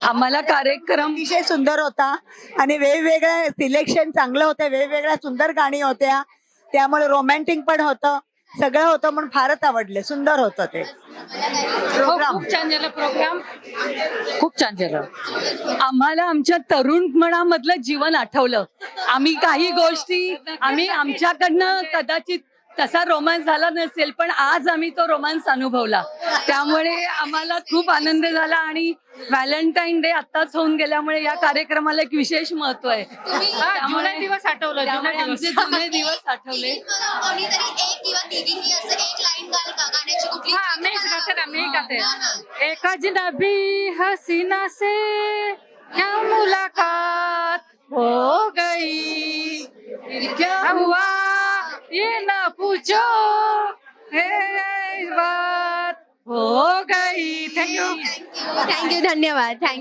आम्हाला कार्यक्रम अतिशय सुंदर होता आणि वेगवेगळ्या सिलेक्शन चांगलं होतं, वेगवेगळ्या सुंदर गाणी होत्या, त्यामुळे रोमॅन्टिक पण होतं, सगळं होतं म्हणून फारच आवडले. सुंदर होतं ते प्रोग्राम. खूप छान झाला प्रोग्राम, खूप छान झालं. आम्हाला आमच्या तरुणपणामधलं जीवन आठवलं. आम्ही काही गोष्टी आम्ही आमच्याकडनं कदाचित तसा रोमांस झाला नसेल, पण आज आम्ही तो रोमांस अनुभवला. त्यामुळे आम्हाला खूप आनंद झाला आणि व्हॅलेंटाईन डे आत्ताच होऊन गेल्यामुळे या कार्यक्रमाला एक विशेष महत्व आहे. जुने दिवस आठवलं, त्यामुळे जुने आमचे दिवस. जुने दिवस आठवले. कोणीतरी एक किंवा तिघींनी असं एक लाईन गाल का गाण्याची कुठली? हा, मीच गाते ना, मी गाते. एक अजनबी हसीना से क्या मुलाकात हो गई, फिर क्या हुआ ये ना पूछो, है बात हो गई. थँक्यू. थँक्यू, धन्यवाद. थँक्यू.